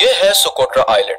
ये है Socotra island,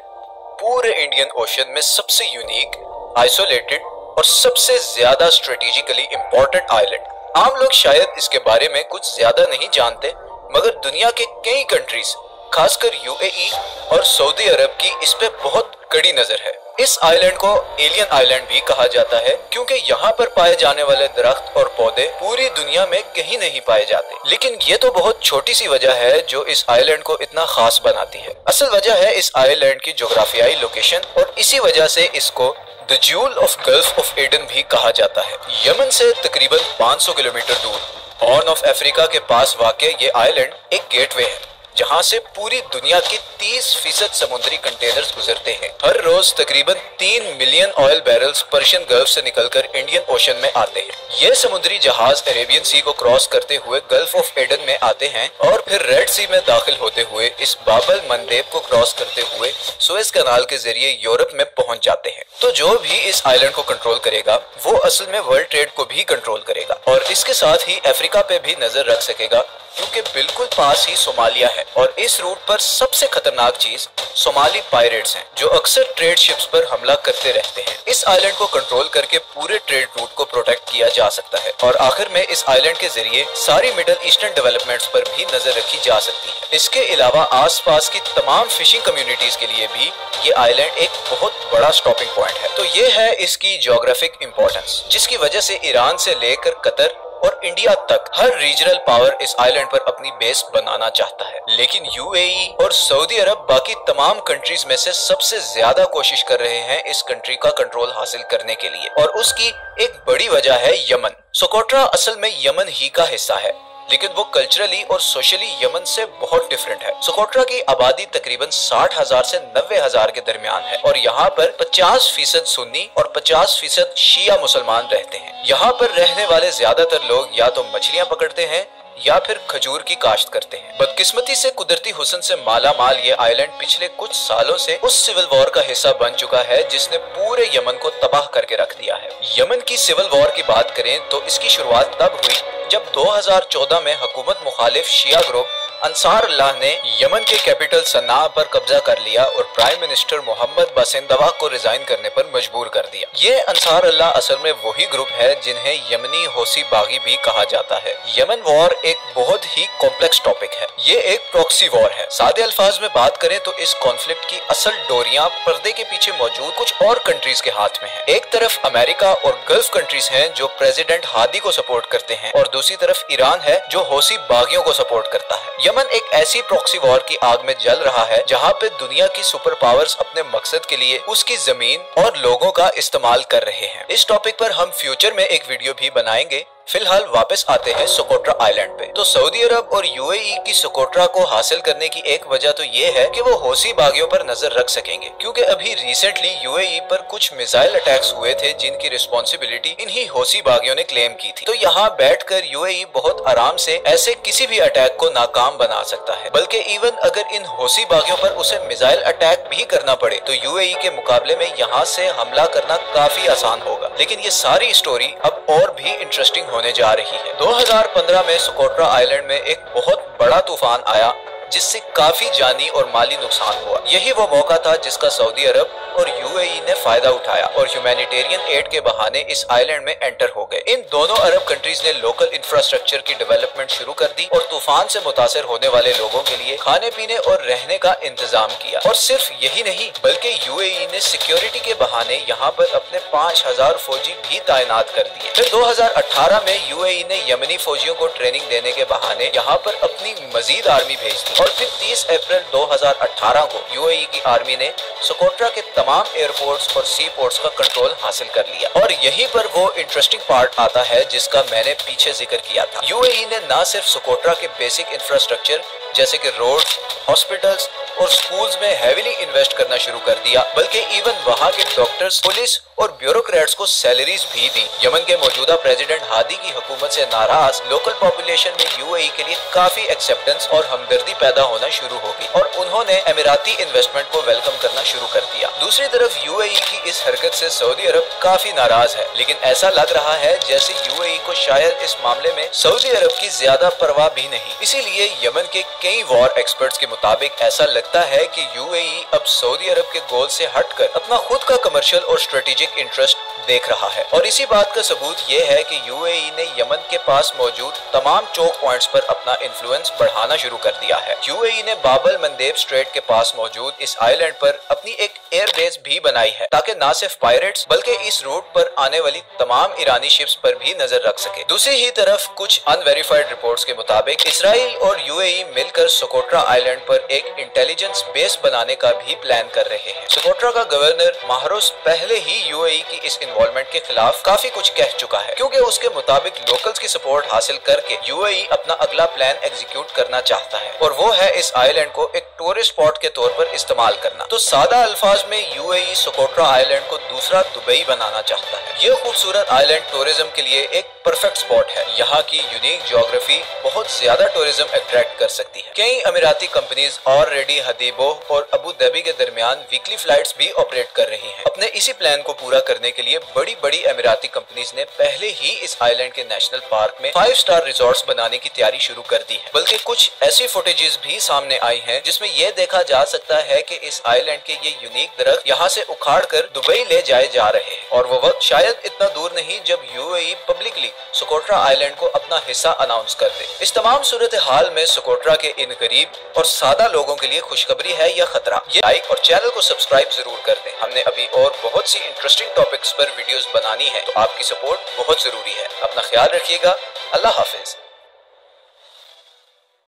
पूरे इंडियन ओशन में सबसे यूनिक, आइसोलेटेड और सबसे ज्यादा स्ट्रेटेजिकली इंपॉर्टेंट आइलैंड। आम लोग शायद इसके बारे में कुछ ज्यादा नहीं जानते, मगर दुनिया के कई कंट्रीज, खासकर यूएई और सऊदी अरब की इस पे बहुत कड़ी नजर है। इस आइलैंड को एलियन आइलैंड भी कहा जाता है, क्योंकि यहाँ पर पाए जाने वाले दरख्त और पौधे पूरी दुनिया में कहीं नहीं पाए जाते। लेकिन ये तो बहुत छोटी सी वजह है जो इस आइलैंड को इतना खास बनाती है। असल वजह है इस आइलैंड की जोग्राफियाई लोकेशन, और इसी वजह से इसको the jewel of gulf of Aden भी कहा जाता है। यमन से तकरीबन 500 किलोमीटर दूर हॉर्न ऑफ अफ्रीका के पास वाक़ ये आइलैंड एक गेटवे है, जहां से पूरी दुनिया के 30% समुद्री कंटेनर्स गुजरते हैं। हर रोज तकरीबन 3 million oil barrels Persian gulf से निकलकर इंडियन ओशन में आते हैं। ये समुद्री जहाज अरेबियन सी को क्रॉस करते हुए गल्फ ऑफ एडन में आते हैं और फिर रेड सी में दाखिल होते हुए इस बाबल मंदेब को क्रॉस करते हुए सुएज कनाल के जरिए यूरोप में पहुंच जाते हैं। तो जो भी इस आइलैंड को कंट्रोल करेगा वो असल में वर्ल्ड ट्रेड को भी कंट्रोल करेगा, और इसके साथ ही अफ्रीका पे भी नजर रख सकेगा, क्योंकि बिल्कुल पास ही सोमालिया है। और इस रूट पर सबसे खतरनाक चीज सोमाली पायरेट्स हैं, जो अक्सर ट्रेड शिप्स पर हमला करते रहते हैं। इस आइलैंड को कंट्रोल करके पूरे ट्रेड रूट को प्रोटेक्ट किया जा सकता है, और आखिर में इस आइलैंड के जरिए सारी मिडल ईस्टर्न डेवलपमेंट्स पर भी नजर रखी जा सकती है। इसके अलावा आसपास की तमाम फिशिंग कम्युनिटीज के लिए भी ये आइलैंड एक बहुत बड़ा स्टॉपिंग पॉइंट है। तो ये है इसकी ज्योग्राफिक इंपॉर्टेंस, जिसकी वजह से ईरान से लेकर कतर और इंडिया तक हर रीजनल पावर इस आइलैंड पर अपनी बेस बनाना चाहता है। लेकिन यूएई और सऊदी अरब बाकी तमाम कंट्रीज में से सबसे ज्यादा कोशिश कर रहे हैं इस कंट्री का कंट्रोल हासिल करने के लिए, और उसकी एक बड़ी वजह है यमन। सोकोट्रा असल में यमन ही का हिस्सा है, लेकिन वो कल्चरली और सोशली यमन से बहुत डिफरेंट है। सोकोट्रा की आबादी तकरीबन 60,000 से 90,000 के दरमियान है, और यहाँ पर 50% सुन्नी और 50% शिया मुसलमान रहते हैं। यहाँ पर रहने वाले ज्यादातर लोग या तो मछलियाँ पकड़ते हैं या फिर खजूर की काश्त करते हैं। बदकिस्मती से कुदरती हुस्न से माला माल ये आइलैंड पिछले कुछ सालों से उस सिविल वॉर का हिस्सा बन चुका है जिसने पूरे यमन को तबाह करके रख दिया है। यमन की सिविल वॉर की बात करें तो इसकी शुरुआत तब हुई जब 2014 में हुकूमत मुखालिफ शिया ग्रुप अंसार अल्लाह ने यमन के कैपिटल सन्ना पर कब्जा कर लिया और प्राइम मिनिस्टर मोहम्मद बासिंदवा को रिजाइन करने पर मजबूर कर दिया। ये अंसार अल्लाह असल में वही ग्रुप है जिन्हें यमनी होसी बागी भी कहा जाता है। यमन वॉर एक बहुत ही कॉम्प्लेक्स टॉपिक है। ये एक प्रॉक्सी वॉर है। सादे अल्फाज में बात करें तो इस कॉन्फ्लिक्ट की असल डोरियां पर्दे के पीछे मौजूद कुछ और कंट्रीज के हाथ में है। एक तरफ अमेरिका और गल्फ कंट्रीज हैं जो प्रेसिडेंट हादी को सपोर्ट करते हैं, और दूसरी तरफ ईरान है जो होसी बागियों को सपोर्ट करता है। यमन एक ऐसी प्रॉक्सी वॉर की आग में जल रहा है जहां पे दुनिया की सुपर पावर्स अपने मकसद के लिए उसकी जमीन और लोगों का इस्तेमाल कर रहे हैं। इस टॉपिक पर हम फ्यूचर में एक वीडियो भी बनाएंगे। फिलहाल वापस आते हैं सोकोट्रा आइलैंड पे। तो सऊदी अरब और यूएई की सोकोट्रा को हासिल करने की एक वजह तो ये है कि वो होसी बागियों पर नजर रख सकेंगे, क्योंकि अभी रिसेंटली यूएई पर कुछ मिसाइल अटैक्स हुए थे जिनकी रिस्पॉन्सिबिलिटी इन्हीं होसी बागियों ने क्लेम की थी। तो यहाँ बैठकर यूएई बहुत आराम से ऐसे किसी भी अटैक को नाकाम बना सकता है, बल्कि इवन अगर इन होसी बागियों पर उसे मिसाइल अटैक भी करना पड़े तो यूएई के मुकाबले में यहाँ से हमला करना काफी आसान होगा। लेकिन ये सारी स्टोरी अब और भी इंटरेस्टिंग होने जा रही है। 2015 में सोकोट्रा आइलैंड में एक बहुत बड़ा तूफान आया जिससे काफी जानी और माली नुकसान हुआ। यही वो मौका था जिसका सऊदी अरब और यूएई ने फायदा उठाया और ह्यूमैनिटेरियन एड के बहाने इस आइलैंड में एंटर हो गए। इन दोनों अरब कंट्रीज ने लोकल इंफ्रास्ट्रक्चर की डेवलपमेंट शुरू कर दी और तूफान से मुतासर होने वाले लोगों के लिए खाने पीने और रहने का इंतजाम किया। और सिर्फ यही नहीं, बल्कि यूएई ने सिक्योरिटी के बहाने यहाँ पर अपने 5,000 फौजी भी तैनात कर दिए। फिर 2018 में यूएई ने यमनी फौजियों को ट्रेनिंग देने के बहाने यहाँ पर अपनी मजीद आर्मी भेज दी, और फिर 30 अप्रैल 2018 को यूएई की आर्मी ने सोकोट्रा के तमाम एयरपोर्ट्स और सी पोर्ट्स का कंट्रोल हासिल कर लिया। और यहीं पर वो इंटरेस्टिंग पार्ट आता है जिसका मैंने पीछे जिक्र किया था। यूएई ने न सिर्फ सोकोट्रा के बेसिक इंफ्रास्ट्रक्चर जैसे कि रोड्स, हॉस्पिटल्स और स्कूल्स में हेविली इन्वेस्ट करना शुरू कर दिया, बल्कि इवन वहाँ के डॉक्टर्स, पुलिस और ब्यूरोक्रेट्स को सैलरीज भी दी। यमन के मौजूदा प्रेसिडेंट हादी की हुकूमत से नाराज लोकल पॉपुलेशन में यूएई के लिए काफी एक्सेप्टेंस और हमदर्दी पैदा होना शुरू होगी और उन्होंने अमीराती इन्वेस्टमेंट को वेलकम करना शुरू कर दिया। दूसरी तरफ यूएई की इस हरकत से सऊदी अरब काफी नाराज है, लेकिन ऐसा लग रहा है जैसे यूएई को शायद इस मामले में सऊदी अरब की ज्यादा परवाह भी नहीं। इसीलिए यमन के कई वॉर एक्सपर्ट्स के मुताबिक ऐसा लगता है कि यूएई अब सऊदी अरब के गोल से हटकर अपना खुद का कमर्शियल और स्ट्रेटेजिक इंटरेस्ट देख रहा है। और इसी बात का सबूत ये है कि यूएई ने यमन के पास मौजूद तमाम चोक पॉइंट्स पर अपना इन्फ्लुएंस बढ़ाना शुरू कर दिया है। यूएई ने बाबल मंदेब स्ट्रेट के पास मौजूद इस आइलैंड पर अपनी एक एयर बेस भी बनाई है ताकि न सिर्फ पायरेट्स बल्कि इस रूट पर आने वाली तमाम ईरानी शिप्स पर भी नजर रख सके। दूसरी ही तरफ कुछ अनवेरिफाइड रिपोर्ट्स के मुताबिक इसराइल और यूएई मिलकर सोकोट्रा आइलैंड पर एक इंटेलिजेंस बेस बनाने का भी प्लान कर रहे हैं। सोकोट्रा का गवर्नर माहरोस पहले ही यूएई की इस इन्वॉल्वमेंट के खिलाफ काफी कुछ कह चुका है, क्योंकि उसके मुताबिक लोकल्स की सपोर्ट हासिल करके यूएई अपना अगला प्लान एग्जीक्यूट करना चाहता है और वो है इस आइलैंड को एक टूरिस्ट स्पॉट के तौर पर इस्तेमाल करना। तो सादा अल्फाज में यूएई सोकोट्रा आइलैंड को दूसरा दुबई बनाना चाहता है। ये खूबसूरत आइलैंड टूरिज्म के लिए एक परफेक्ट स्पॉट है। यहाँ की यूनिक ज्योग्राफी बहुत ज्यादा टूरिज्म अट्रैक्ट कर सकती है। कई अमीराती कंपनीज ऑलरेडी हदीबो और अबू धाबी के दरमियान वीकली फ्लाइट्स भी ऑपरेट कर रही हैं। अपने इसी प्लान को पूरा करने के लिए बड़ी बड़ी अमीराती कंपनीज ने पहले ही इस आइलैंड के नेशनल पार्क में 5 स्टार रिजॉर्ट्स बनाने की तैयारी शुरू कर दी है। बल्कि कुछ ऐसी फुटेजेस भी सामने आई हैं जिसमें यह देखा जा सकता है कि इस आइलैंड के ये यूनिक दरख्त यहाँ से उखाड़ कर दुबई ले जाए जा रहे हैं और वो वक्त शायद इतना दूर नहीं जब यूएई पब्लिकली सोकोट्रा आइलैंड को अपना हिस्सा अनाउंस कर दे। इस तमाम सूरत हाल में सोकोट्रा के इन गरीब और सादा लोगों के लिए खुशखबरी है या खतरा? ये लाइक और चैनल को सब्सक्राइब जरूर कर दें। हमने अभी और बहुत सी इंटरेस्टिंग टॉपिक्स पर वीडियोस बनानी है, तो आपकी सपोर्ट बहुत जरूरी है। अपना ख्याल रखिएगा। अल्लाह हाफिज।